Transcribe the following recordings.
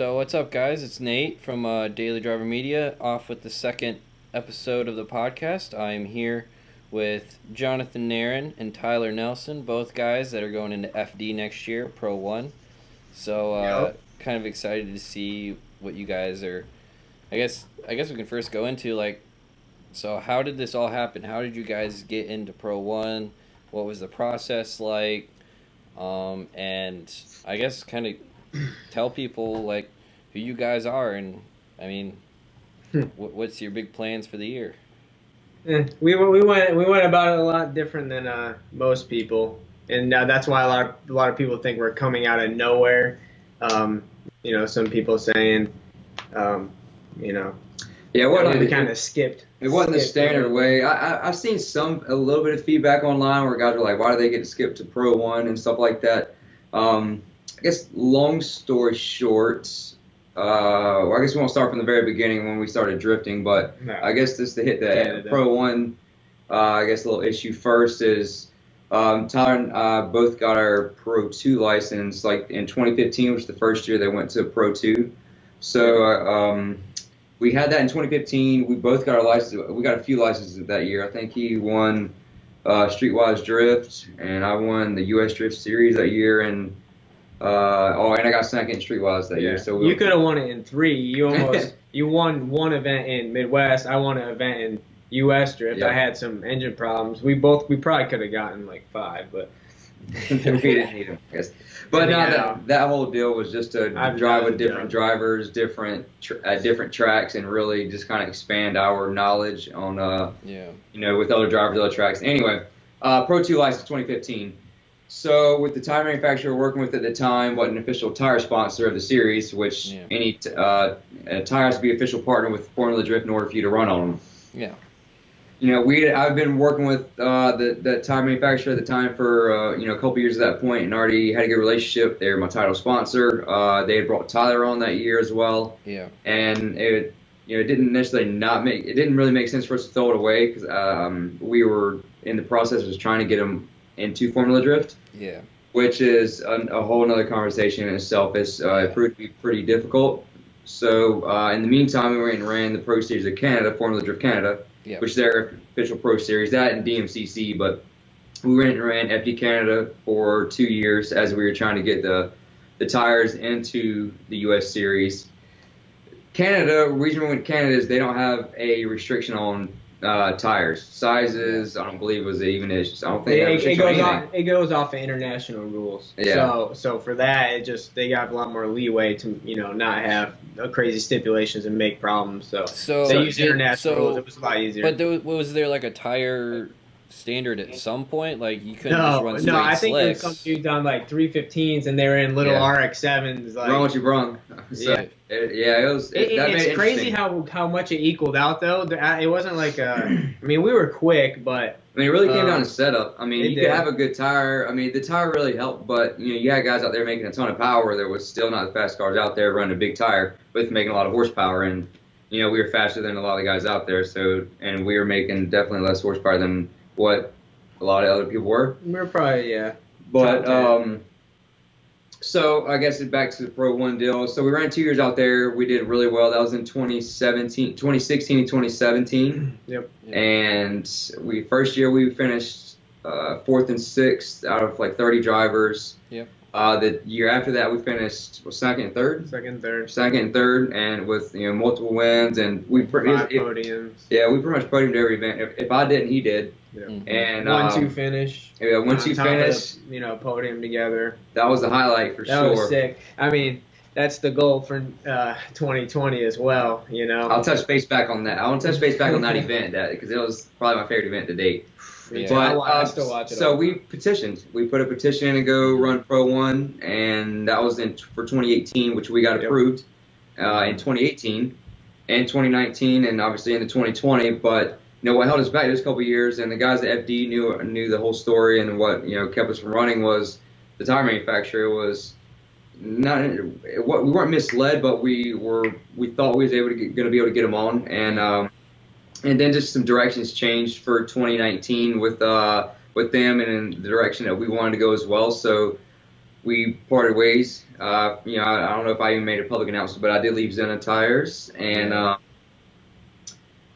So what's up, guys? It's Nate from Daily Driver Media, off with the second episode of the podcast. I'm here with Jonathan Nerren and Tyler Nelson, both guys that are going into FD next year, Pro 1. So Yep. kind of excited to see what you guys are. I guess we can first go into so how did this all happen? How did you guys get into Pro 1? What was the process like? And I guess kind of tell people who you guys are, and I mean, what's your big plans for the year? We went about it a lot different than most people, and that's why a lot of people think we're coming out of nowhere. Some people saying, you know, Yeah, we kind of skipped. It wasn't the skipped, standard way. I've seen a little bit of feedback online where guys are like, why do they get to skip to Pro 1 and stuff like that. I guess long story short, I guess we won't start from the very beginning when we started drifting, but No. I guess just to hit the Canada. Pro 1, I guess a little issue first is Tyler and I both got our Pro 2 license like in 2015, which was the first year they went to Pro 2. So we had that in 2015. We both got our license. We got a few licenses that year. I think he won Streetwise Drift, and I won the U.S. Drift Series that year, and I got second in Streetwise that year. So you could have won it in 3. You won one event in Midwest. I won an event in U.S. Drift. Yeah. I had some engine problems. We probably could have gotten like 5, but we didn't need them, I guess. But Yeah. that whole deal was just to I've drive with done. different drivers, different tracks, and really just kind of expand our knowledge on with other drivers, other tracks. Anyway, Pro 2 license 2015. So with the tire manufacturer we're working with at the time, wasn't an official tire sponsor of the series, which any tire has to be official partner with Formula Drift in order for you to run on them. Yeah. I've been working with the tire manufacturer at the time for a couple years at that point, and already had a good relationship. They were my title sponsor. They had brought Tyler on that year as well. Yeah. And it didn't really make sense for us to throw it away because we were in the process of trying to get him into Formula Drift. Yeah. Which is a whole other conversation in itself. It proved to be pretty difficult. So in the meantime, we went and ran the Pro Series of Canada, Formula Drift Canada. Yeah. Which is their official pro series, that and DMCC, but we went and ran FD Canada for 2 years as we were trying to get the tires into the U.S. series. The reason we went to Canada is they don't have a restriction on tires. Sizes, I don't believe was even issue. I don't think they have a restriction on anything. It goes off of international rules. Yeah. So for that, they got a lot more leeway to not have crazy stipulations and make problems. So they use international rules. It was a lot easier. But was there like a tire standard at some point? Like you couldn't just run straight No, I think there's slicks? some dudes on like 315s and they were in little RX-7s. Like, Run what you brung. So, Yeah. It's crazy how much it equaled out though. It wasn't like we were quick, but I mean, it really came down to setup. I mean, It you did. could have a good tire. I mean, the tire really helped, but you had guys out there making a ton of power. There was still not the fast cars out there running a big tire with making a lot of horsepower, and we were faster than a lot of the guys out there. So, and we were making definitely less horsepower than what a lot of other people were. we're probably But so I guess back to the Pro 1 deal. So we ran 2 years out there. We did really well. That was in 2016 and 2017. Yep. And first year we finished 4th and 6th out of like 30 drivers. Yep. The year after that we finished second and third. Second and third, And with multiple wins, and we 5 podiums. Yeah, we pretty much podiumed every event. If I didn't, he did. Yeah. And 1-2 finish. Yeah, 1-2 On top of finish. the, podium together. That was the highlight for That sure. was sick. I mean, that's the goal for 2020 as well. I'll touch base back on that. I want to touch base back on that event because it was probably my favorite event to date. Yeah. But I still watch it. so we petitioned. We put a petition in to go run Pro 1, and that was for 2018, which we got approved in 2018 and 2019, and obviously into 2020. But what held us back those couple of years, and the guys at FD knew the whole story, and what kept us from running was the tire manufacturer was not. We weren't misled, but we thought we was going to be able to get them on, and then just some directions changed for 2019 with them and in the direction that we wanted to go as well. So we parted ways. You know, I don't know if I even made a public announcement, but I did leave Zenna Tires, and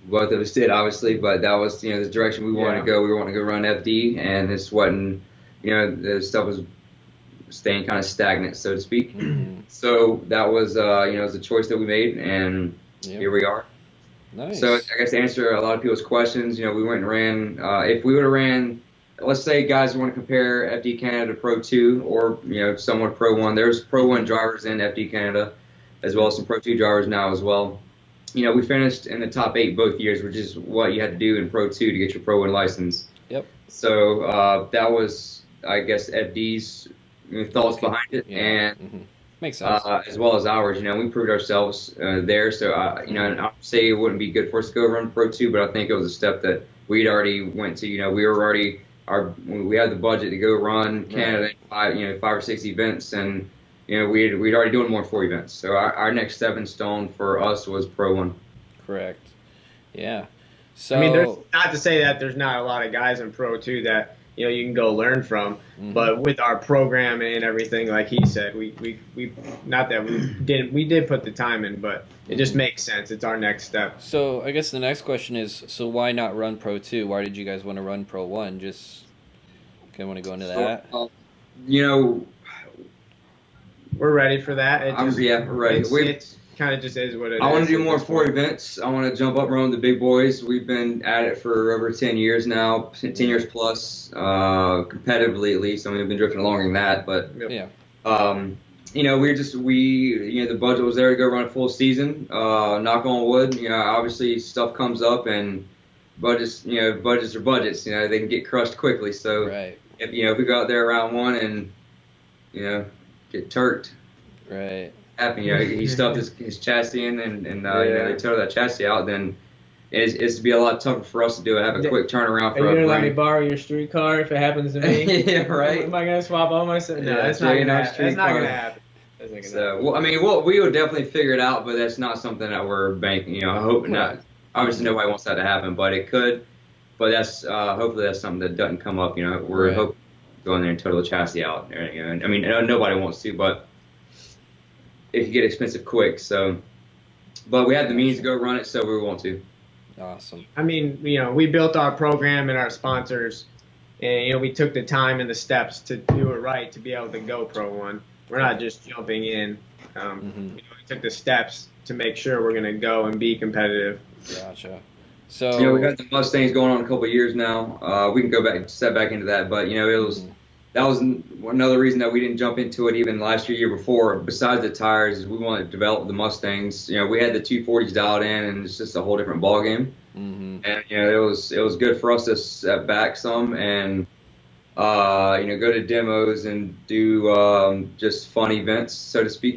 both of us did, obviously. But that was, you know, the direction we wanted to go. We were wanting to go run FD, and this wasn't, you know, the stuff was staying kind of stagnant, so to speak. So that was, you know, it was a choice that we made, and here we are. Nice. So I guess to answer a lot of people's questions, you know, we went and ran. If we would have ran, let's say guys want to compare FD Canada to Pro 2 or, you know, somewhat Pro 1. There's Pro 1 drivers in FD Canada as well as some Pro 2 drivers now as well. You know, we finished in the top 8 both years, which is what you had to do in Pro 2 to get your Pro 1 license. Yep. So that was, I guess, FD's thoughts behind it. And makes sense. as well as ours, you know, we proved ourselves there. So, you know, I'd say it wouldn't be good for us to go run Pro 2, but I think it was a step that we'd already went to. You know, we were already we had the budget to go run Canada, you know, 5 or 6 events, and you know, we'd already doing more than 4 events. So our next stepping stone for us was Pro 1. Correct. Yeah. So I mean, there's not to say that there's not a lot of guys in Pro 2 that, you know, you can go learn from, but with our program and everything, like he said, we not that we did put the time in, but it just makes sense. It's our next step. So I guess the next question is, so why not run Pro 2? Why did you guys want to run Pro 1? Just kind of want to go into that. You know, we're ready for that. We're ready. It kind of just is what it is. I want to do more 4 events. I want to jump up around the big boys. We've been at it for over 10 years now, 10 years plus, competitively at least. I mean, we've been drifting longer than that, but yeah. You know, you know, the budget was there to go run a full season. Knock on wood. You know, obviously stuff comes up and budgets are budgets. You know, they can get crushed quickly. So if we go out there round 1 and, you know, get turked. Right. Happen, you know, he stuffed his chassis in and you know, they tow that chassis out, then it's to be a lot tougher for us to do it. Have a quick turnaround for Are you gonna let me borrow your street car if it happens to me? Yeah, right. Am I gonna swap all my stuff? No, that's not gonna happen. So, well, I mean, we would definitely figure it out, but that's not something that we're banking. You know, I hope not. Obviously, nobody wants that to happen, but it could. But that's hopefully that's something that doesn't come up. You know, we're hoping to go in there and total the chassis out. You know, I mean, nobody wants to, but it could get expensive quick. So, but we have the means to go run it, so we want to. Awesome. I mean, you know, we built our program and our sponsors, and you know, we took the time and the steps to do it right to be able to go Pro 1. We're not just jumping in. You know, we took the steps to make sure we're going to go and be competitive. Gotcha. So, you know, we've had the Mustangs going on a couple of years now. We can go step back into that, but you know, that was another reason that we didn't jump into it even last year before. Besides the tires, is we wanted to develop the Mustangs. You know, we had the 240s dialed in, and it's just a whole different ball game. And you know, it was good for us to step back some and you know, go to demos and do just fun events, so to speak,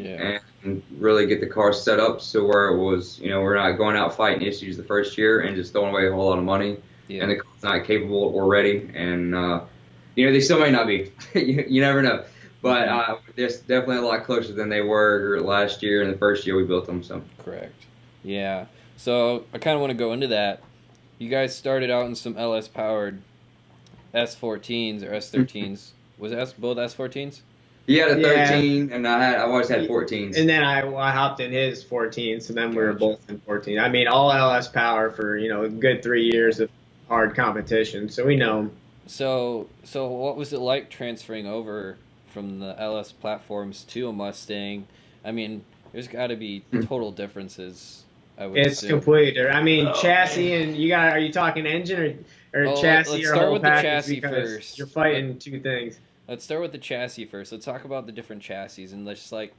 and really get the car set up so where it was, you know, we're not going out fighting issues the first year and just throwing away a whole lot of money, and the car's not capable or ready, and you know, they still may not be. You never know, but they're definitely a lot closer than they were last year and the first year we built them. So correct. Yeah. So I kind of want to go into that. You guys started out in some LS powered S14s or S13s. Was it both S14s? He had a 13, and I've always had 14s. And then I hopped in his 14, so then we were both in 14. I mean, all LS power for, you know, a good 3 years of hard competition, so we know him. So what was it like transferring over from the LS platforms to a Mustang? I mean, there's got to be total differences. It's completely different. I mean, chassis and are you talking engine or chassis or whole package? Because first. You're fighting two things. Let's start with the chassis first. Let's talk about the different chassis and let's like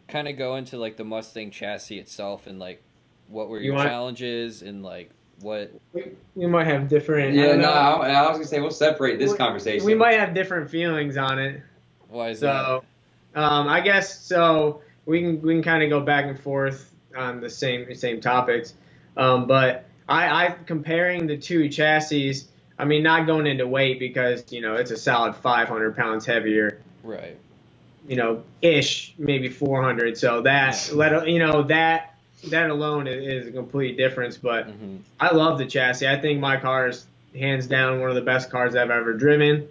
kind of go into like the Mustang chassis itself and like what were your challenges and like what we might have different. Yeah, I was gonna say we'll separate this conversation. We might have different feelings on it. Why is that? I guess so. We can kind of go back and forth on the same topics, but I comparing the two chassis. I mean, not going into weight because you know it's a solid 500 pounds heavier. Right. You know, maybe 400. So that that alone is a complete difference. But I love the chassis. I think my car is hands down one of the best cars I've ever driven.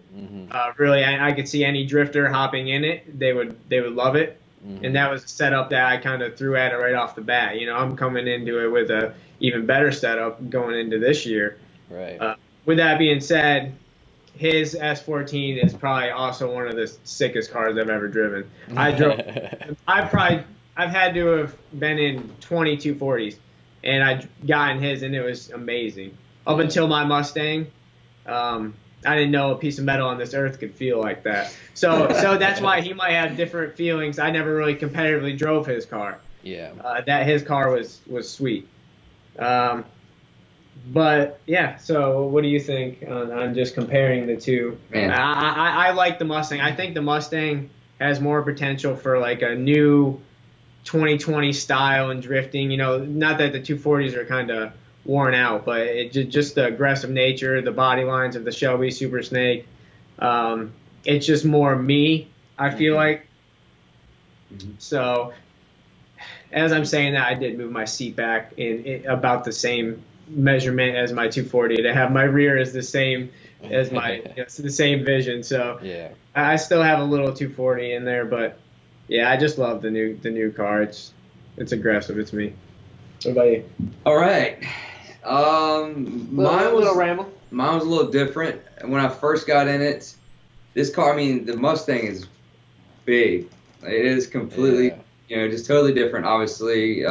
Really, I could see any drifter hopping in it. They would love it. And that was a setup that I kind of threw at it right off the bat. You know, I'm coming into it with a even better setup going into this year. Right. With that being said, his S14 is probably also one of the sickest cars I've ever driven. I've had to have been in 240s, and I got in his, and it was amazing. Up until my Mustang, I didn't know a piece of metal on this earth could feel like that. So that's why he might have different feelings. I never really competitively drove his car. Yeah. That his car was sweet. But yeah, so what do you think on just comparing the two? Man. I like the Mustang. I think the Mustang has more potential for like a new 2020 style and drifting. You know, not that the 240s are kind of worn out, but just the aggressive nature, the body lines of the Shelby Super Snake. It's just more me, I feel like. So as I'm saying that, I did move my seat back in about the same measurement as my 240 to have my rear is the same as my it's the same vision. So yeah, I still have a little 240 in there, but yeah, I just love the new car. It's aggressive. It's me. What about you? All right. Mine was a little different. When I first got in it, this car, I mean, the Mustang is big. It is completely, just totally different, obviously,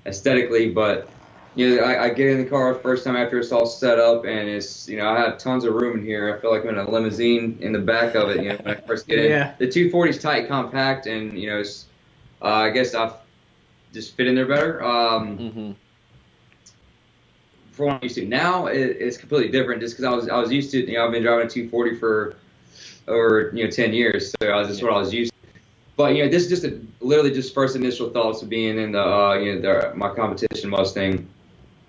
aesthetically. But, I get in the car first time after it's all set up, and it's, I have tons of room in here. I feel like I'm in a limousine in the back of it, when I first get in. Yeah. The 240 is tight, compact, and, it's, I guess I've just fit in there better. For what I'm used to. Now it's completely different just because I was used to, I've been driving a 240 for over, 10 years. So that's what I was used to. But, this is just literally just first initial thoughts of being in my competition Mustang.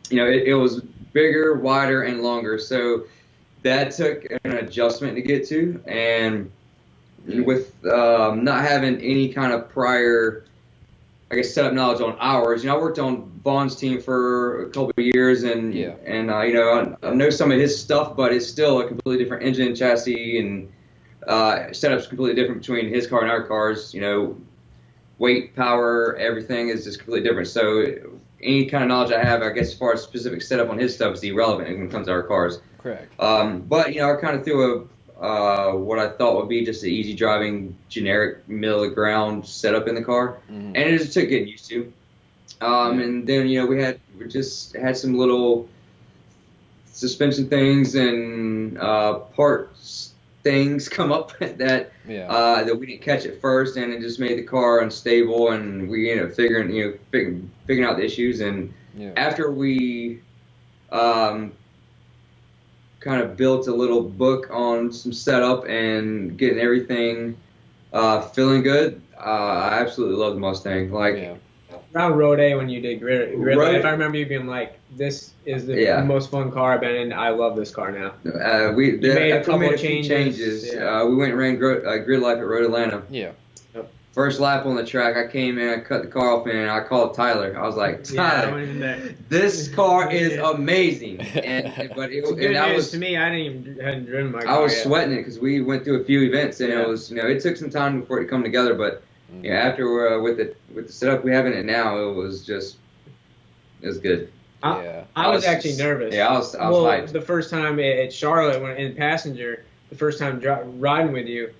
It was bigger, wider, and longer. So that took an adjustment to get to. And with not having any kind of prior, I guess, setup knowledge on ours. I worked on Vaughn's team for a couple of years, and I know some of his stuff, but it's still a completely different engine, chassis, and setup's completely different between his car and our cars. Weight, power, everything is just completely different. So any kind of knowledge I have, I guess, as far as specific setup on his stuff is irrelevant when it comes to our cars. Correct. But I kind of threw what I thought would be just an easy driving, generic middle of the ground setup in the car, and it just took getting used to. And then we just had some little suspension things and parts things come up that we didn't catch at first, and it just made the car unstable, and we ended up figuring out the issues. And after we kind of built a little book on some setup and getting everything feeling good, I absolutely love the Mustang. Around Road A when you did grid if I remember you being like, this is the most fun car I've been in. I love this car now. We made a couple few changes. Yeah. We went and ran grid life at Road Atlanta. Yeah. First lap on the track, I came in, I cut the car off, and I called Tyler. I was like, Tyler, this car is amazing. To me, I hadn't driven my car I was yet. sweating it because we went through a few events, and it was, it took some time for it to come together. But after with the setup we have in it now, it was good. I was actually nervous. Yeah, I was hyped. The first time at Charlotte, when in passenger, the first time riding with you.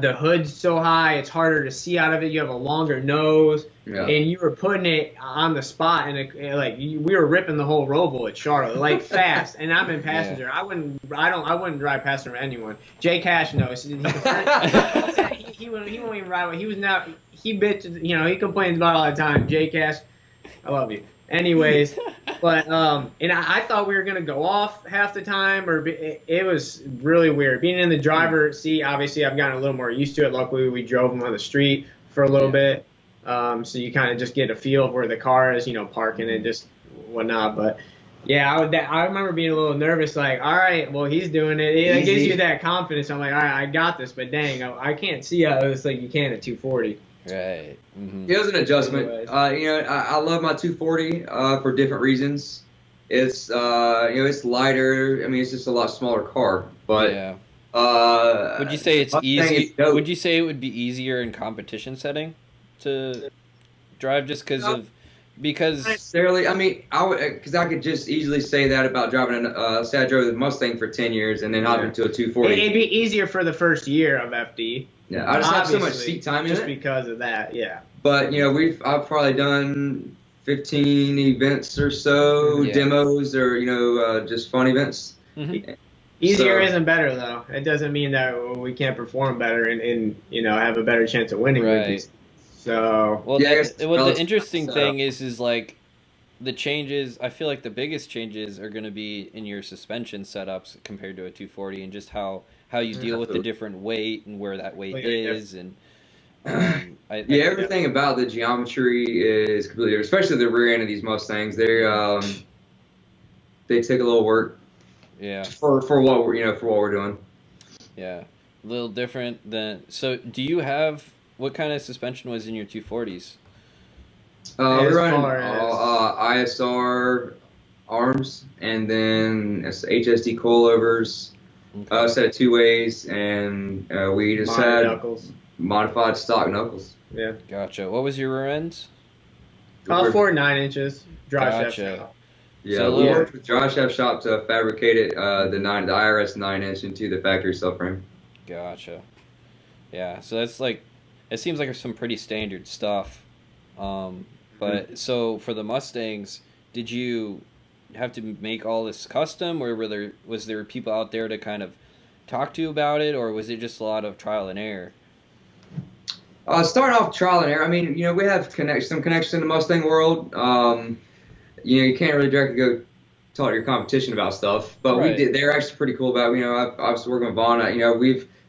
The hood's so high, it's harder to see out of it. You have a longer nose, and you were putting it on the spot, and we were ripping the whole Roval at Charlotte, fast. And I'm in passenger. Yeah. I wouldn't drive passenger with anyone. Jay Cash knows. He won't even ride. He bitches. He complains about it all the time. Jay Cash, I love you. Anyways, but and I thought we were gonna go off half the time, it was really weird. Being in the driver's seat, obviously I've gotten a little more used to it. Luckily, we drove them on the street for a little bit, so you kind of just get a feel of where the car is, parking and just whatnot. But yeah, I remember being a little nervous, like, all right, well, he's doing it. It gives you that confidence. I'm like, all right, I got this. But dang, I can't see how it's like you can at 240. Right. It was an adjustment. I love my 240 for different reasons. It's it's lighter. I mean, it's just a lot smaller car. But Yeah. Would you say the it's Mustang is easy? dope. Would you say it would be easier in competition setting to drive just because Not necessarily. I mean, I would because I could just easily say that about driving say I drove the Mustang for 10 years and then hop into a 240. It'd be easier for the first year of FD. Yeah, I just have so much Obviously, seat time in just it. because of that. Yeah. But I've probably done 15 events or so, Yeah. demos or just fun events. Mhm. Easier So- isn't better though. It doesn't mean that we can't perform better and have a better chance of winning with Right. these. So Well, Yeah, I guess the interesting setup. thing is like the changes. I feel like the biggest changes are going to be in your suspension setups compared to a 240, and just how you deal with the Absolutely. different weight and where that weight Yeah, yeah. is, and Yeah, everything about the geometry is completely different, especially the rear end of these Mustangs. They take a little work yeah, for what we're doing. yeah, a little different than. So, do you have what kind of suspension was in your 240s? We As run far as- ISR arms and then HSD coilovers, a set of two ways, and we just Modded had knuckles. modified stock knuckles. Yeah. Gotcha. What was your rear ends? All 4 9-inches. Dry Gotcha. shaft shop. Yeah, So we little- worked with Josh F. Shop to fabricate it, the IRS 9-inch into the factory subframe. Gotcha. Yeah, so that's like, it seems like some pretty standard stuff. But so for the Mustangs, did you have to make all this custom, or was there people out there to kind of talk to you about it, or was it just a lot of trial and error? Starting off trial and error. I mean, we have some connections in the Mustang world. You can't really directly go talk to your competition about stuff, but Right. They're actually pretty cool about it. I was working with Vaughn.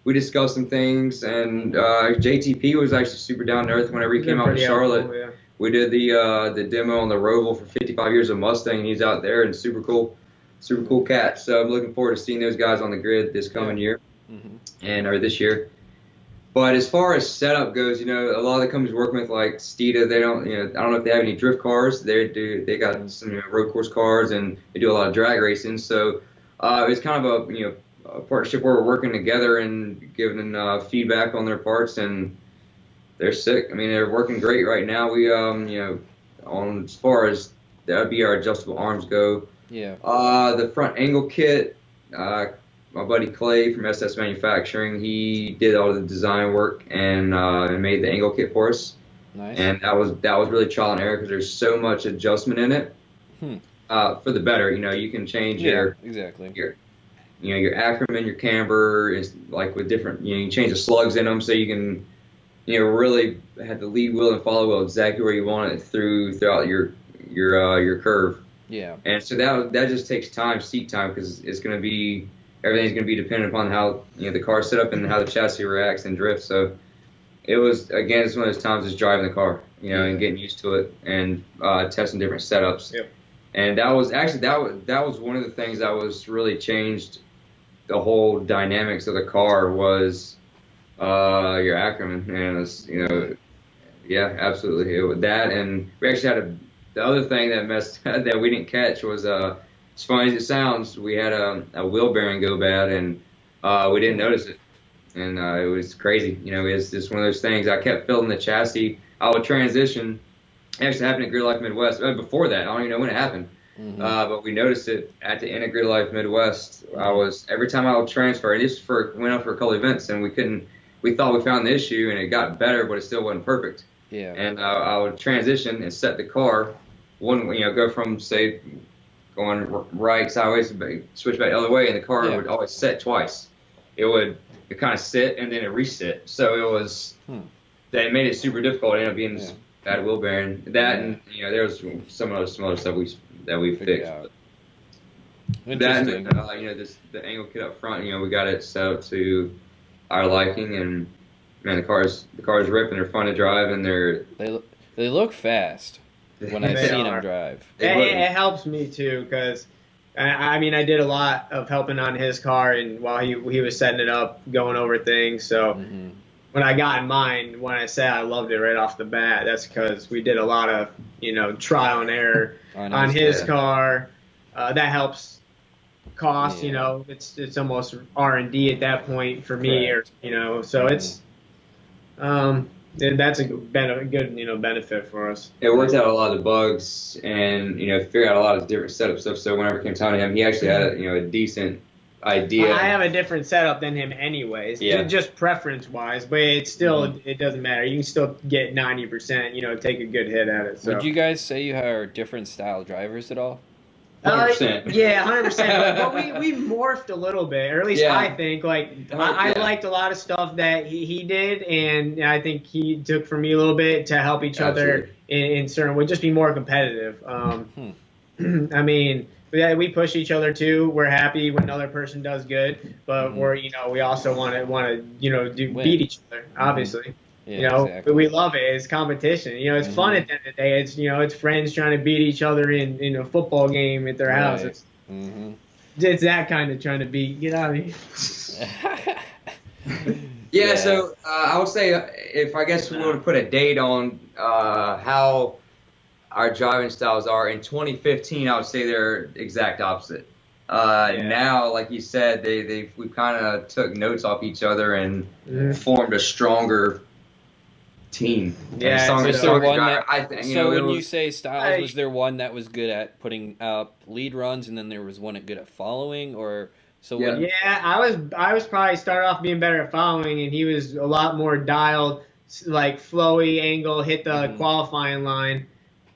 We discussed some things, and JTP was actually super down to earth whenever he came out to Charlotte. Helpful, yeah. We did the demo on the Roval for 55 years of Mustang, and he's out there and super cool cat. So I'm looking forward to seeing those guys on the grid this coming year or this year. But as far as setup goes, a lot of the companies working with like Steeda, they don't, I don't know if they have any drift cars. They got some road course cars, and they do a lot of drag racing. So it's kind of a partnership where we're working together and giving feedback on their parts, and they're sick. I mean, they're working great right now. We on as far as that would be our adjustable arms go. Yeah. The front angle kit, my buddy Clay from SS Manufacturing, he did all the design work and made the angle kit for us. Nice. And that was really trial and error because there's so much adjustment in it. For the better, you can change exactly. your Ackerman, your camber is like with different. You can change the slugs in them so you can really have the lead wheel and follow wheel exactly where you want it throughout your curve. Yeah. And so that just takes time, seat time, because everything's gonna be dependent upon how the car's set up and how the chassis reacts and drifts. So it's one of those times just driving the car, and getting used to it and testing different setups. Yep. And that was one of the things that was really changed the whole dynamics of the car was your Ackerman, and it was, yeah, absolutely. That, and we actually had the other thing that we didn't catch was as funny as it sounds, we had a wheel bearing go bad, and we didn't notice it, and it was crazy. It's just one of those things. I kept filling the chassis. I would transition. It actually happened at Grid Life Midwest. Before that, I don't even know when it happened. But we noticed it at the end of Grid Life Midwest. Every time I would transfer, and this went up for a couple events, and we thought we found the issue, and it got better, but it still wasn't perfect. Yeah. And I would transition and set the car, go from, say, going right, sideways, switch back the other way, and the car would always set twice. It would kind of sit, and then it reset. So it was, that made it super difficult. It ended up being this bad wheel bearing. That, and, there was some other stuff we fixed. Out. That, and, the angle kit up front, we got it set up to our liking, and man, the cars rip, and they're fun to drive, and they look fast when I've They seen are. them drive. It helps me too, because I mean I did a lot of helping on his car, and while he was setting it up, going over things. So when I got in mine, when I say I loved it right off the bat, that's because we did a lot of trial and error on his car. that helps cost. Yeah. It's almost R&D at that point for me, or Correct. so it's um, that's a good benefit for us. It worked out a lot of the bugs, and figured out a lot of different setup stuff. So whenever it came time to him, he actually had a decent idea. I have a different setup than him, anyways. Yeah. Just preference wise, but it's still it doesn't matter. You can still get 90%. Take a good hit at it. So. Would you guys say you are different style drivers at all? 100%. Yeah, 100%. But we morphed a little bit, or at least I think. I liked a lot of stuff that he did, and I think he took from me a little bit to help each other in certain ways, just be more competitive. I mean, we push each other too. We're happy when another person does good, but we also want to beat each other, obviously. Yeah, exactly. We love it. It's competition. It's fun at the end of the day. It's friends trying to beat each other in a football game at their house. It's that kind of trying to beat. Get out of here. Yeah. So I would say if I guess we want to put a date on how our driving styles are in 2015, I would say they're exact opposite. Now, like you said, we kind of took notes off each other and formed a stronger team. Yeah. So when you say styles, was there one that was good at putting up lead runs, and then there was one good at following, or so? I was probably started off being better at following, and he was a lot more dialed, like flowy angle, hit the qualifying line,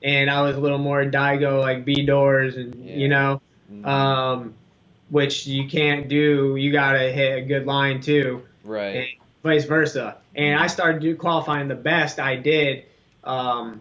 and I was a little more Daigo, like B doors, and which you can't do. You gotta hit a good line too, right? And vice versa. And I started qualifying the best I did ever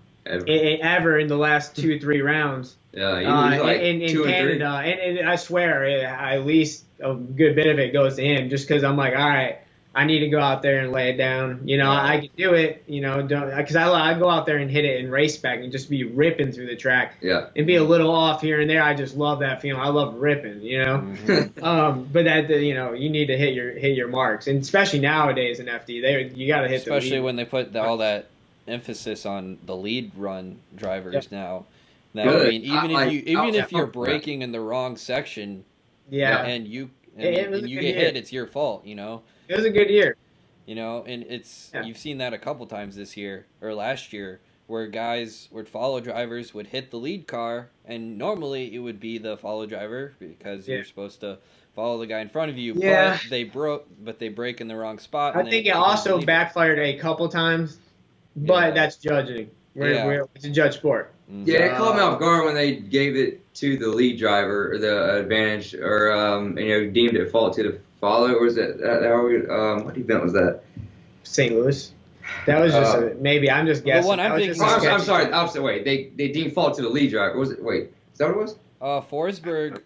in the last 2-3 rounds. Yeah, you like in 2 and 3. Canada, and I swear, at least a good bit of it goes to him, just because I'm like, all right, I need to go out there and lay it down. I can do it. Because I go out there and hit it in race spec and just be ripping through the track. Yeah. And be a little off here and there. I just love that feeling. I love ripping. But that you need to hit your marks, and especially nowadays in FD, you got to hit. Especially when they put all that emphasis on the lead run drivers now. Now, I mean, even if you're braking in the wrong section, and you get hit, it's your fault. It was a good year. And you've seen that a couple times this year or last year, where follow drivers would hit the lead car, and normally it would be the follow driver because you're supposed to follow the guy in front of you. Yeah. But they brake in the wrong spot. I think it also backfired a couple times, but that's judging. It's a judge sport. Yeah, it caught me off guard when they gave it to the lead driver, or the advantage, or deemed it fault to the follow. Or was it what event was that? St. Louis. That was just maybe. I'm just guessing. The one I'm thinking. I'm sorry. Opposite way. They deemed fault to the lead driver. Was it? Wait, is that what it was? Forsberg,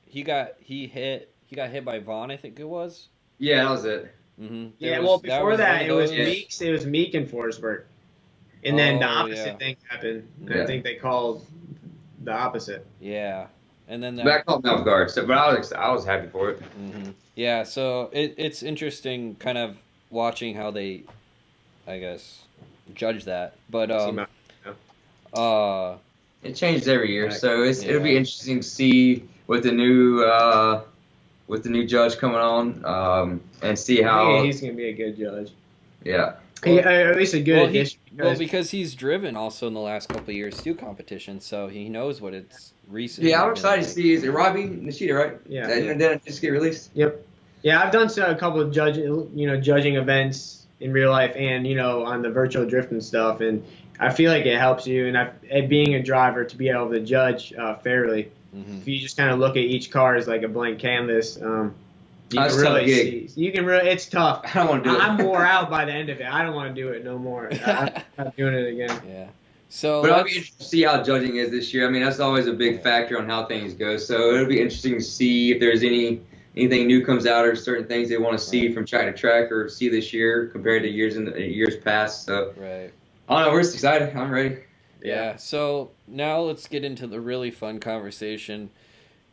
he got hit by Vaughn, I think it was. Yeah, that was it. Before that it was Meeks. It was Meek and Forsberg, and then the opposite thing happened. I think they called the opposite. Yeah, and then that caught me off guard. So, but I was happy for it. Yeah, so it's interesting, kind of watching how they, I guess, judge that. But it changes every year, so it'll be interesting to see with the new judge coming on, and see how he's gonna be a good judge. Yeah. At least a good addition. Because he's driven also in the last couple of years through competition, so he knows what it's recent. Yeah, I'm excited to see. Is it Robbie Nishida, right? Yeah. Did it just get released? Yep. Yeah, I've done a couple of judging events in real life and on the virtual drift and stuff, and I feel like it helps you. And being a driver, to be able to judge fairly. If you just kind of look at each car as like a blank canvas, you can really see. It's tough. I don't want to do it. I'm wore out by the end of it. I don't want to do it no more. I'm not doing it again. Yeah. So, but I'll be interested to see how judging is this year. I mean, that's always a big factor on how things go. So it'll be interesting to see if there's anything new comes out, or certain things they want to see from track to track, or see this year compared to years past. So I don't know. We're just excited. I'm ready. Yeah. So now let's get into the really fun conversation.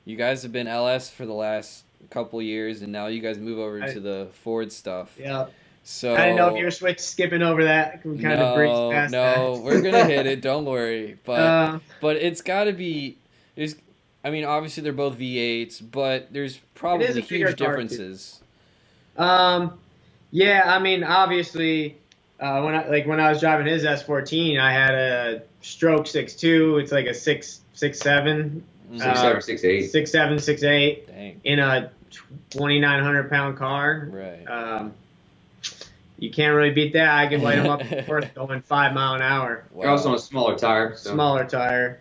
You guys have been LS for the last couple years, and now you guys move over to the Ford stuff. Yeah. So I didn't know if you were skipping over that. We kind of breezed past that. No, we're gonna hit it. Don't worry. But it's got to be. There's, I mean, obviously they're both V8s, but there's probably huge differences. Yeah, I mean, obviously, when I was driving his S14, I had a stroke 6.2. It's like a 6.7. 6.7, 6.8. 6.7, 6.8. Dang. In a 2,900-pound car. Right. You can't really beat that. I can light them up going 5 mile an hour. Wow. You're also on a smaller tire. So. Smaller tire.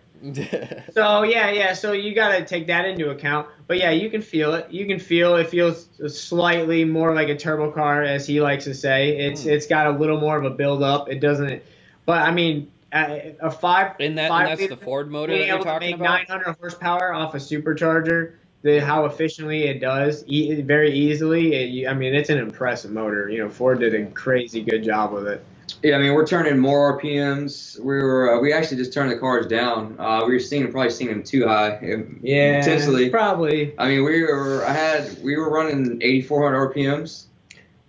So yeah. So you got to take that into account. But yeah, you can feel it. It feels slightly more like a turbo car, as he likes to say. It's got a little more of a build up. It doesn't. But I mean, a 5. And that's the Ford motor that you're talking about. Being able to make 900 horsepower off a supercharger. How efficiently it does, very easily. I mean, it's an impressive motor. Ford did a crazy good job with it. Yeah, I mean, we're turning more RPMs. We actually just turned the cars down. We were probably seeing them too high. Yeah, potentially. Probably. I mean, we were running 8,400 RPMs,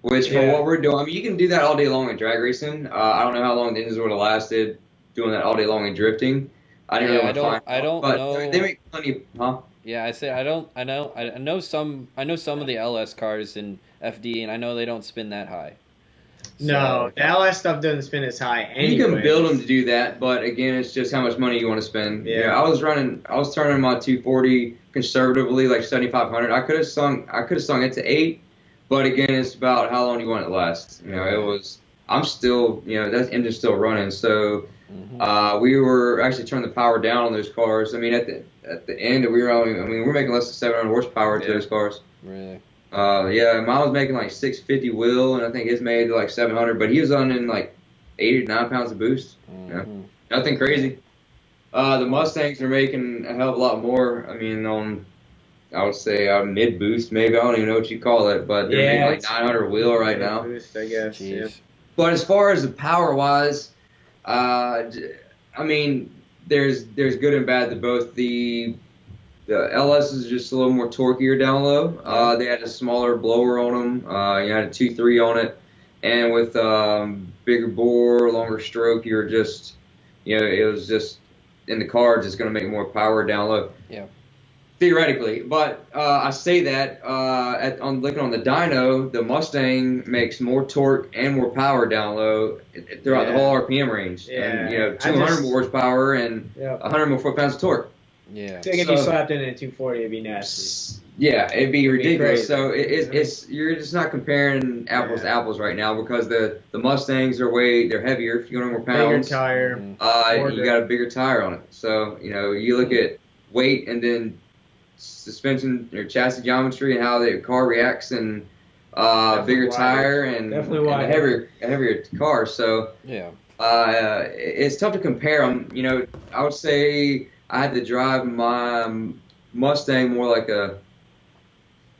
which for what we're doing, I mean, you can do that all day long in drag racing. I don't know how long the engines would have lasted doing that all day long in drifting. I don't know. They make plenty, huh? Yeah, I know some of the LS cars in FD, and I know they don't spin that high. No, the LS stuff doesn't spin as high anyway. You can build them to do that, but again, it's just how much money you want to spend. Yeah, I was turning my 240 conservatively, like 7,500. I could have sung it to 8, but again, it's about how long you want it to last. I'm still, that engine's still running, so. We were actually turning the power down on those cars. I mean, at the end, we're making less than 700 horsepower to those cars. Really? Yeah, mine was making like 650 wheel, and I think his made like 700, but he was on in like 8 or 9 pounds of boost. Nothing crazy. The Mustangs are making a hell of a lot more. I mean, I would say mid boost, maybe. I don't even know what you call it, but they're making like 900 wheel right now. Boost, I guess. Yeah. But as far as the power wise, I mean, there's good and bad to both. The LS is just a little more torquier down low. They had a smaller blower on them. You had a 2.3 on it, and with bigger bore, longer stroke, you're just, it was just in the cards. It's going to make more power down low. Yeah. Theoretically, but I say that looking on the dyno, the Mustang makes more torque and more power down low throughout the whole RPM range. Yeah. And 200 more horsepower and 100 more foot-pounds of torque. Yeah. So if you slapped in a 240, it'd be nasty. Yeah, it'd be ridiculous. So you're just not comparing apples to apples right now, because the Mustangs they're heavier, 200 more pounds. Bigger tire. You got a bigger tire on it. So you look at weight and then suspension or chassis geometry and how the car reacts, and bigger tire and a heavier car. So it's tough to compare them. I would say I had to drive my Mustang more like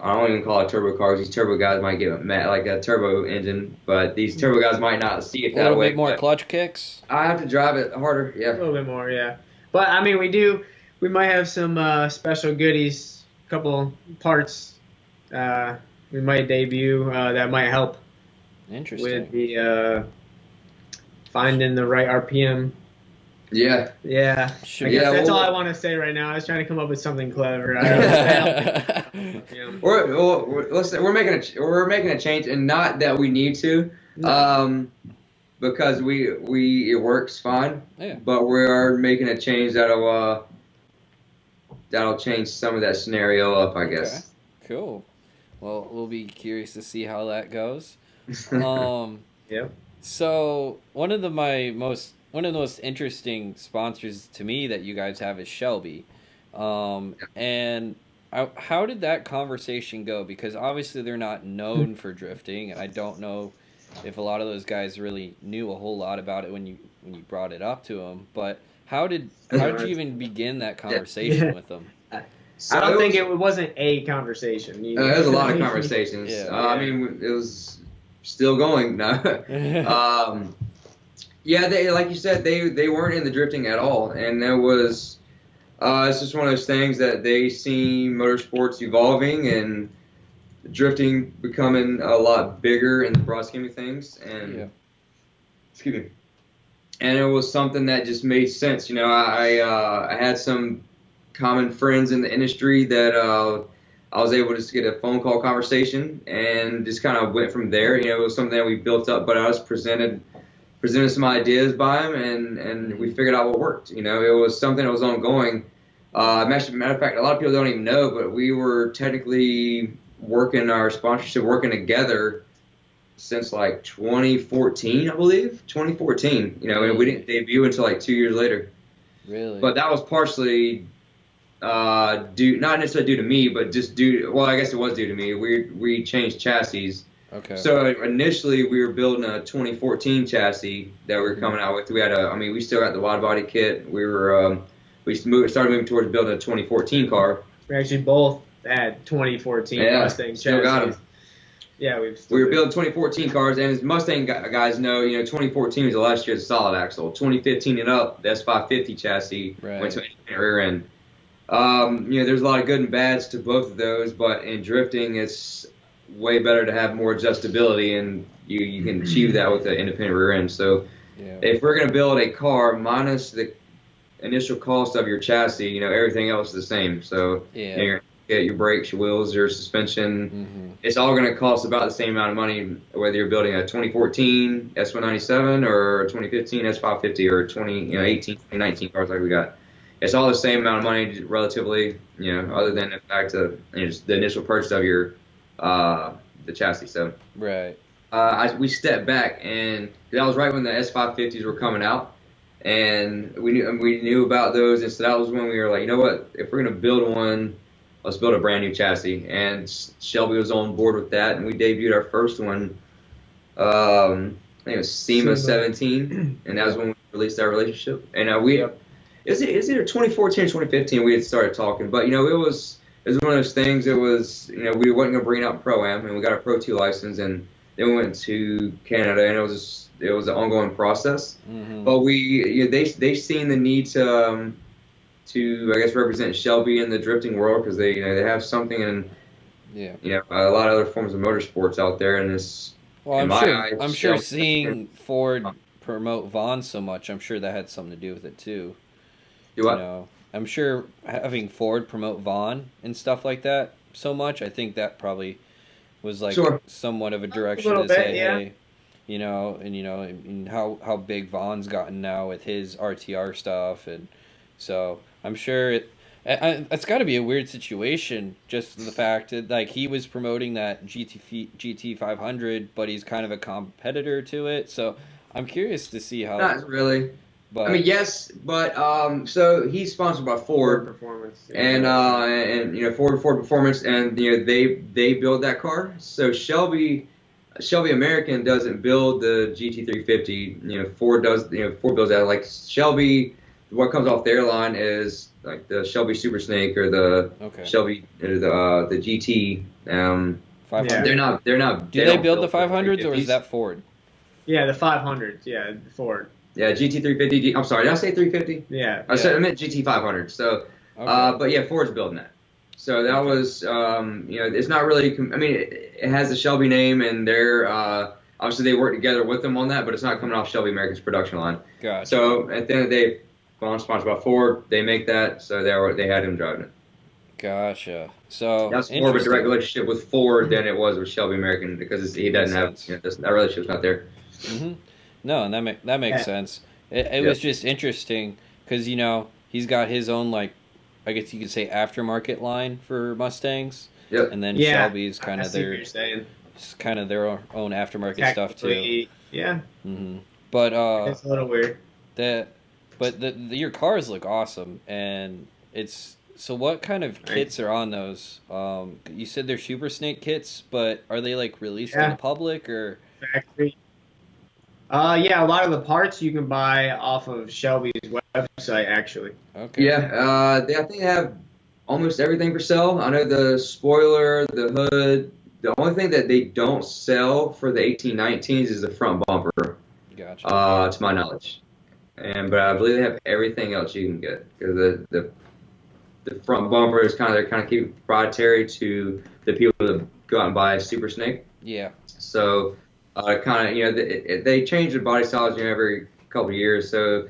I don't even call it turbo cars. These turbo guys might get mad, like a turbo engine, but these turbo guys might not see it that way. A little bit more clutch kicks. I have to drive it harder. Yeah, a little bit more. Yeah, but I mean, we might have some special goodies, a couple parts we might debut that might help with the finding the right RPM. Yeah. Yeah. That's all I want to say right now. I was trying to come up with something clever. We're making a change, and not that we need to, because it works fine. Yeah. But we are making a change that'll change some of that scenario up, I guess. Okay. Cool. Well, we'll be curious to see how that goes. Yep. So one of the most interesting sponsors to me that you guys have is Shelby. And how did that conversation go? Because obviously they're not known for drifting, and I don't know if a lot of those guys really knew a whole lot about it when you brought it up to them. But how did you even begin that conversation with them? So I don't think it wasn't a conversation. There was a lot of conversations. I mean, it was still going now. Yeah, they, like you said, they weren't in the drifting at all, and there was it's just one of those things that they see motorsports evolving, and drifting becoming a lot bigger in the broad scheme of things, and excuse me, and it was something that just made sense. You know, I had some common friends in the industry that I was able to just get a phone call conversation and just kind of went from there. You know, it was something that we built up, but I was presented some ideas by him, and we figured out what worked. You know, it was something that was ongoing. Actually, matter of fact, a lot of people don't even know, but we were technically working our sponsorship, working together since like 2014, I believe. 2014. You know, and we didn't debut until like 2 years later. Really? But that was partially not necessarily due to me, but just well, I guess it was due to me. We changed chassis. Okay. So initially we were building a 2014 chassis that we were coming out with. We had we still got the wide body kit. We were started moving towards building a 2014 car. We actually both had 2014 Mustang still chassis. got them. Yeah, we were building 2014 cars, and as Mustang guys know, you know, 2014 was the last year of the solid axle. 2015 and up, the S550 chassis went to an independent rear end. You know, there's a lot of good and bads to both of those, but in drifting, it's way better to have more adjustability, and you can achieve that with the independent rear end. So if we're going to build a car minus the initial cost of your chassis, you know, everything else is the same. So you know, your brakes, your wheels, your suspension, it's all going to cost about the same amount of money, whether you're building a 2014 S197 or a 2015 S550 or 2018, 2019 cars like we got. It's all the same amount of money, relatively, you know, other than the fact of just the initial purchase of your the chassis. So we stepped back, and that was right when the S550s were coming out, and we knew about those, and so that was when we were like, you know what, if we're gonna build one, let's build a brand new chassis. And Shelby was on board with that, and we debuted our first one. I think it was SEMA 17, and that was when we released our relationship. And Is it either 2014 or 2015 we had started talking, but you know, it was one of those things. It was, you know, we wasn't gonna bring it out Pro-Am, and we got a Pro 2 license, and then we went to Canada, and it was an ongoing process. But they seen the need to I guess represent Shelby in the drifting world, because they have something in you know, a lot of other forms of motorsports out there, and this. Well, I'm sure seeing Ford promote Vaughn so much, I'm sure that had something to do with it too. Do what? You know, I'm sure having Ford promote Vaughn and stuff like that so much, I think that probably was like somewhat of a direction to say, hey, you know, and how big Vaughn's gotten now with his RTR stuff, and so I'm sure it's got to be a weird situation, just the fact that like he was promoting that GT 500, but he's kind of a competitor to it, so I'm curious to see how. Not really. But, I mean, yes, but so he's sponsored by Ford Performance, and you know, Ford Performance, and you know, they build that car. So Shelby American doesn't build the GT350. You know, Ford does. You know, Ford builds that. Like Shelby, what comes off their line is like the Shelby Super Snake or the Shelby the GT. 500. They're not. Do they build the 500s, or is that Ford? Yeah, the 500s. Yeah, Ford. Yeah, GT350. I'm sorry, did I say 350? Yeah. I meant GT500. So, but yeah, Ford's building that. So that was, you know, it's not really. I mean, it has the Shelby name, and they're obviously they work together with them on that, but it's not coming off Shelby American's production line. Gotcha. So at the end of the day, Vaughn sponsored by Ford. They make that, so they had him driving it. Gotcha. So that's more of a direct relationship with Ford than it was with Shelby American, because he doesn't have, you know, that relationship's not there. No, and that makes sense. It was just interesting because, you know, he's got his own, like, I guess you could say aftermarket line for Mustangs. Yep. And then Shelby's kind of their own aftermarket stuff too. Yeah. But it's a little weird. Your cars look awesome, and so what kind of kits are on those? You said they're Super Snake kits, but are they like released to the public or? Factory. Yeah, a lot of the parts you can buy off of Shelby's website, actually. Okay. Yeah, I think they have almost everything for sale. I know the spoiler, the hood. The only thing that they don't sell for the 1819s is the front bumper. Gotcha. To my knowledge, but I believe they have everything else you can get, because the front bumper is they're kind of keeping proprietary to the people that go out and buy a Super Snake. Yeah. So kind of, you know, they change the body styles, you know, every couple of years. So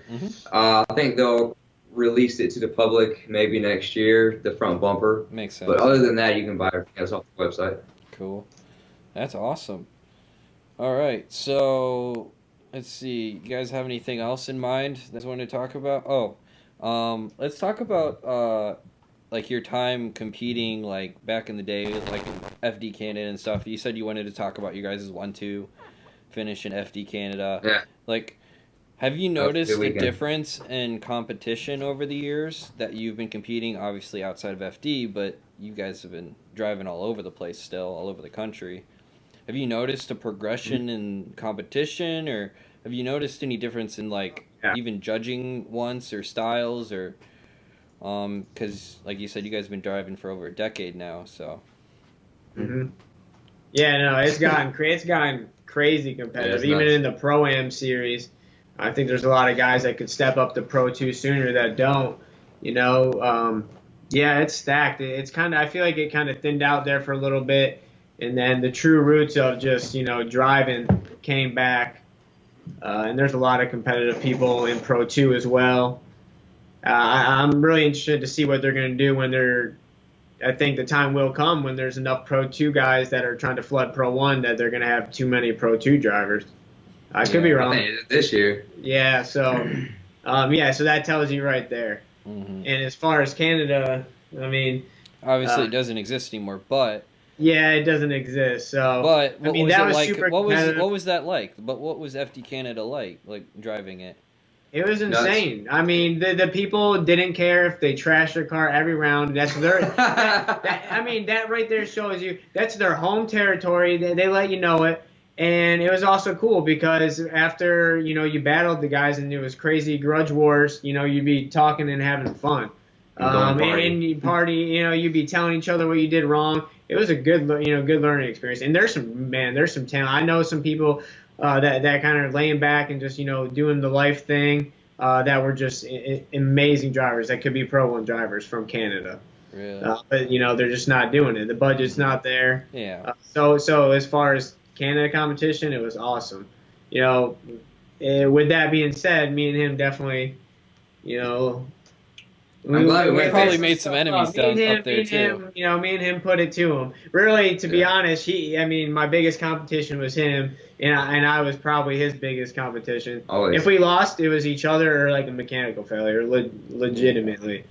I think they'll release it to the public maybe next year, the front bumper. Makes sense. But other than that, you can buy everything else off the website. Cool. That's awesome. All right. So let's see. You guys have anything else in mind that you want to talk about? Let's talk about like your time competing, like back in the day, like FD Canada and stuff. You said you wanted to talk about your guys' 1-2 finish in FD Canada. Yeah. Like, have you noticed a difference in competition over the years that you've been competing, obviously outside of FD, but you guys have been driving all over the place still, all over the country. Have you noticed a progression in competition, or have you noticed any difference in, like, even judging once or styles, or because, like you said, you guys have been driving for over a decade now, so. Yeah, no, it's gotten crazy competitive, even in the Pro-Am series. I think there's a lot of guys that could step up to Pro 2 sooner that don't. You know, yeah, it's stacked. It's kind of, I feel like it kind of thinned out there for a little bit, and then the true roots of just, you know, driving came back. And there's a lot of competitive people in Pro 2 as well. I'm really interested to see what they're going to do when I think the time will come when there's enough Pro 2 guys that are trying to flood Pro 1 that they're going to have too many Pro 2 drivers. I could be wrong. I think this year. Yeah, so so that tells you right there. And as far as Canada, I mean, obviously it doesn't exist anymore, but yeah, it doesn't exist. So, but I mean, that was super competitive. What was that like? But what was FD Canada like driving it? It was insane. I mean, the people didn't care if they trashed their car every round. That's their. I mean, that right there shows you that's their home territory. They let you know it. And it was also cool because after, you know, you battled the guys and it was crazy grudge wars, you know, you'd be talking and having fun. And you party, you know, you'd be telling each other what you did wrong. It was a good learning experience. And there's some talent. I know some people that kind of laying back and just, you know, doing the life thing that were just amazing drivers that could be Pro 1 drivers from Canada. Really? But, you know, they're just not doing it. The budget's not there. Yeah. So as far as Canada competition, it was awesome. You know, with that being said, me and him definitely, you know, I'm glad we probably made some enemies up there too. You know, me and him put it to him. Really, to be honest, my biggest competition was him, and I was probably his biggest competition. Always. If we lost, it was each other or like a mechanical failure, legitimately.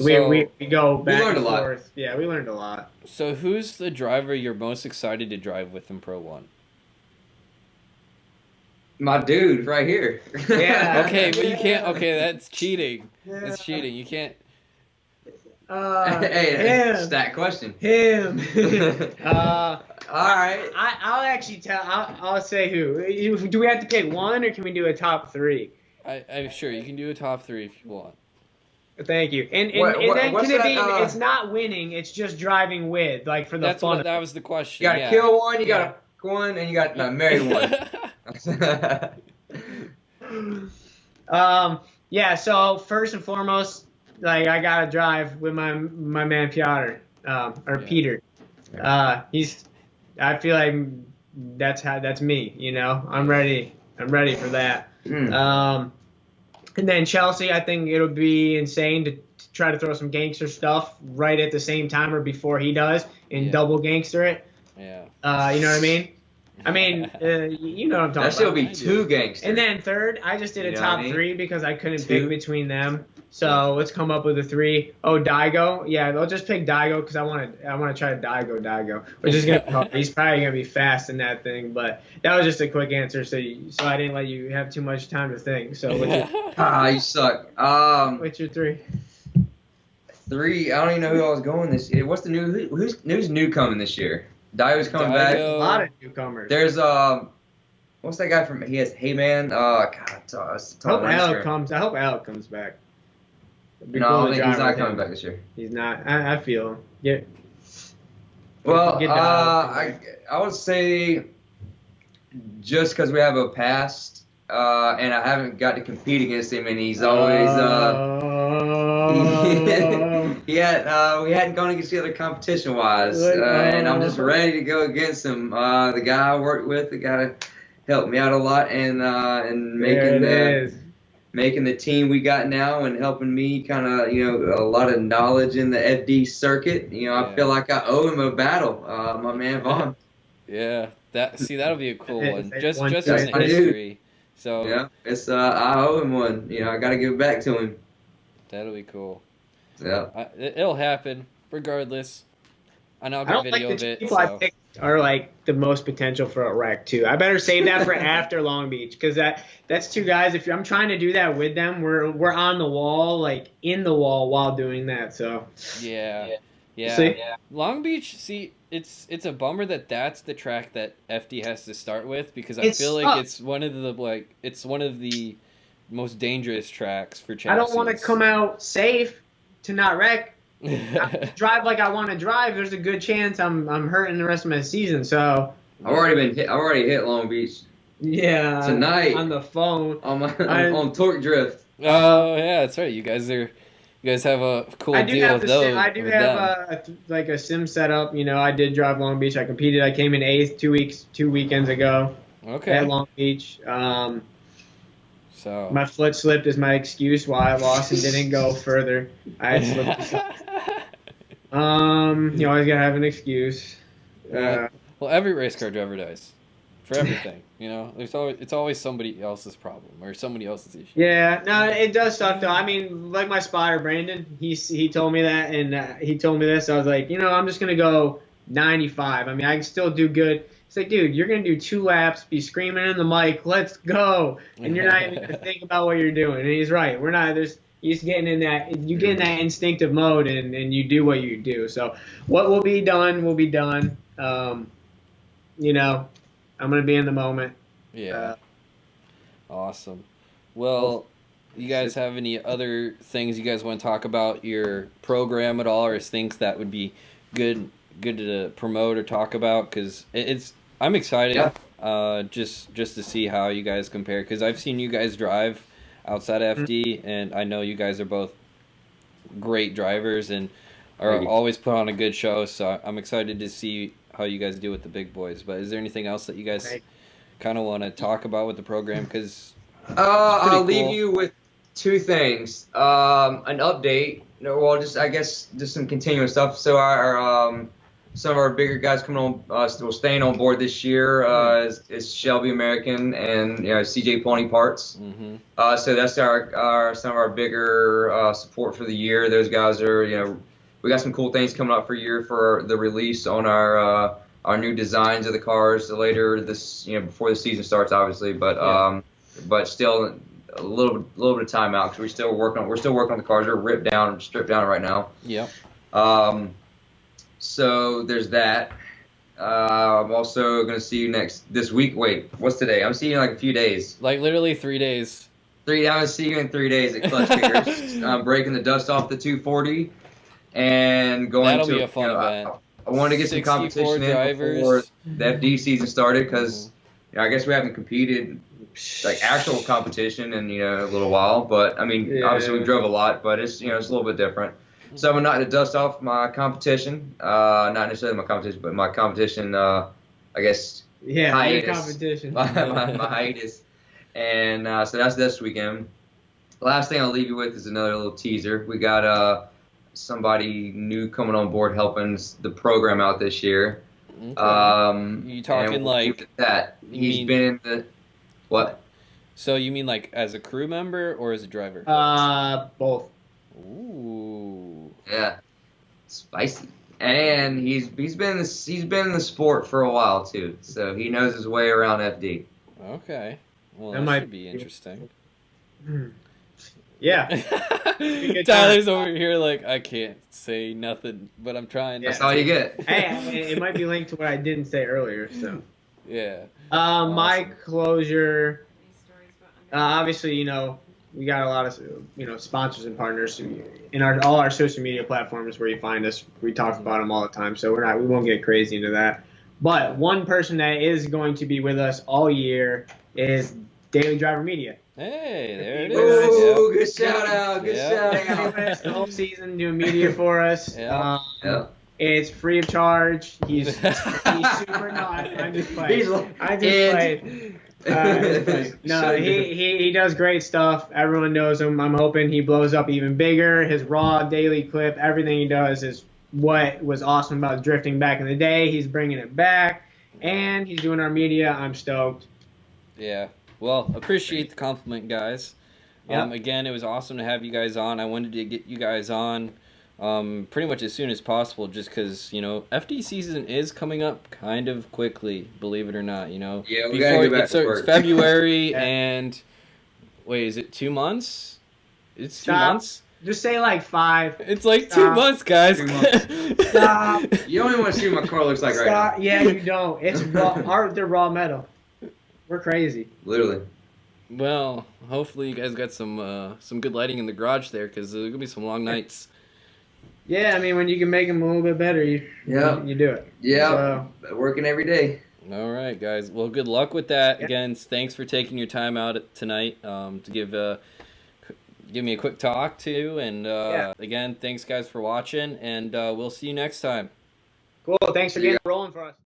We go back and forth. Yeah, we learned a lot. So who's the driver you're most excited to drive with in Pro 1? My dude right here. Yeah. Okay, but you can't. Okay, that's cheating. That's cheating. You can't. Hey, it's that question. Him. All right. I'll actually tell. I'll say who. Do we have to pick one, or can we do a top 3? I'm sure you can do a top 3 if you want. Thank you. And then can it be? It's not winning. It's just driving with, like, for the fun. That was the question. You gotta kill one. You gotta one, and you gotta marry one. Yeah. So first and foremost, like, I gotta drive with my man Piotr, Peter. I feel like that's me. You know, I'm ready for that. And then Chelsea, I think it'll be insane to try to throw some gangster stuff right at the same time or before he does and double gangster it. Yeah. You know what I mean? I mean, you know what I'm talking about. That should be 2 gangsters. And then third, I just did a top 3 because I couldn't pick between them. So let's come up with a 3. Oh, Daigo. Yeah, I'll just pick Daigo because I want to try Daigo, which is he's probably gonna be fast in that thing. But that was just a quick answer, so I didn't let you have too much time to think. So you suck. What's your 3? 3. I don't even know who I was going this year. What's the who's new coming this year? Daigo's coming back. A lot of newcomers. There's what's that guy from? He has Heyman. God, I hope Alec comes back. No, I think he's not coming back this year. He's not. I feel. Yeah. Well, I would say just because we have a past, and I haven't got to compete against him, and he's always we hadn't gone against each other competition wise, and I'm just ready to go against him. The guy I worked with, the guy that helped me out a lot, and making the team we got now, and helping me kind of a lot of knowledge in the FD circuit. I feel like I owe him a battle, my man Vaughn. Yeah, that'll be a cool one. Just in the history. So yeah, it's I owe him one. I got to give it back to him. That'll be cool. Yeah, it'll happen regardless. I know I'll get video of it. People I picked are like the most potential for a wreck too. I better save that for after Long Beach, because that's two guys. If I'm trying to do that with them, we're on the wall, like in the wall while doing that. So yeah. See? Long Beach. See, it's a bummer that's the track that FD has to start with, because I feel like it's one of the most dangerous tracks for chassis. I don't want to come out safe to not wreck. I drive like I want to drive. There's a good chance I'm hurting the rest of my season. So I've already hit Long Beach. Yeah, tonight on the phone on Torque Drift. Oh yeah, that's right. You guys have a cool deal with those. I do have a sim setup. I did drive Long Beach. I competed. I came in 8th 2 weekends ago. Okay. At Long Beach. So my foot slipped is my excuse why I lost and didn't go further. I had slipped. You always gotta have an excuse. Well, every race car driver does. For everything, it's always somebody else's problem or somebody else's issue. Yeah, no, it does suck though. I mean, like my spotter Brandon, he told me that, and he told me this. I was like, I'm just gonna go 95. I mean, I can still do good. He's like, dude, you're gonna do 2 laps, be screaming in the mic, let's go, and you're not even gonna think about what you're doing. And he's right. We're not. You get in that instinctive mode, and you do what you do. So what will be done will be done. I'm going to be in the moment. Yeah. Awesome. Well, you guys have any other things you guys want to talk about your program at all, or things that would be good to promote or talk about? Because I'm excited just to see how you guys compare, because I've seen you guys drive outside of FD, and I know you guys are both great drivers and are always put on a good show, so I'm excited to see how you guys do with the big boys. But is there anything else that you guys kind of want to talk about with the program? Because I'll leave you with 2 things. An update, just some continuing stuff. So some of our bigger guys coming on, staying on board this year is Shelby American and CJ Pony Parts. Mm-hmm. So that's some of our bigger support for the year. Those guys are we got some cool things coming up for the release on our new designs of the cars later this before the season starts, obviously, but still a little bit of time out, because we're still working on the cars. They're stripped down right now. Yeah. So there's that. I'm also going to see you this week. Wait, what's today? I'm seeing you in like a few days. Like literally 3 days. I'm going to see you in 3 days at Clutch Kickers. I'm breaking the dust off the 240 and going That'll be a fun event. I want to get some competition in before the FD season started, because I guess we haven't competed like actual competition in a little while. But I mean, obviously we drove a lot, but it's it's a little bit different. So I'm gonna knock the dust off my competition. Not necessarily my competition, but my competition. I guess. Yeah, hiatus. Competition. my hiatus, and so that's this weekend. Last thing I'll leave you with is another little teaser. We got somebody new coming on board helping the program out this year. Okay. You talking like that? He's been in the what? So you mean like as a crew member or as a driver? Both. Ooh. Yeah, spicy. And he's been in the sport for a while too, so he knows his way around FD. Okay. Well, that should be interesting. Yeah. Tyler's over here like, I can't say nothing, but I'm trying. That's all you get. Hey, it might be linked to what I didn't say earlier. So. Yeah. Awesome. My closure. Obviously, we got a lot of sponsors and partners in all our social media platforms where you find us. We talk about them all the time, so we won't get crazy into that. But one person that is going to be with us all year is Daily Driver Media. Hey, there it is. Oh, Yep. good shout out. Good shout out. The whole season doing media for us. Yeah. It's free of charge. He's super not. I'm just playing. No, he does great stuff. Everyone knows him. I'm hoping he blows up even bigger. His raw daily clip, everything he does is what was awesome about drifting back in the day. He's bringing it back, and he's doing our media. I'm stoked. Yeah. Well, appreciate the compliment, guys. Yep. Again, it was awesome to have you guys on. I wanted to get you guys on pretty much as soon as possible, just because, you know, FD season is coming up kind of quickly, believe it or not, you know. Yeah, we gotta go back to work. It's February, and wait, is it 2 months? It's 2 months? Just say like 5. It's like 2 months, guys. 2 months. Stop. You don't even want to see what my car looks like right now. Yeah, you don't. It's raw. They're raw metal. We're crazy. Literally. Well, hopefully you guys got some good lighting in the garage there, because there's gonna be some long nights. Yeah, I mean, when you can make them a little bit better, you do it. Yeah, working every day. All right, guys. Well, good luck with that. Yeah. Again, thanks for taking your time out tonight to give me a quick talk too. And again, thanks guys for watching, and we'll see you next time. Cool. Thanks for getting rolling for us.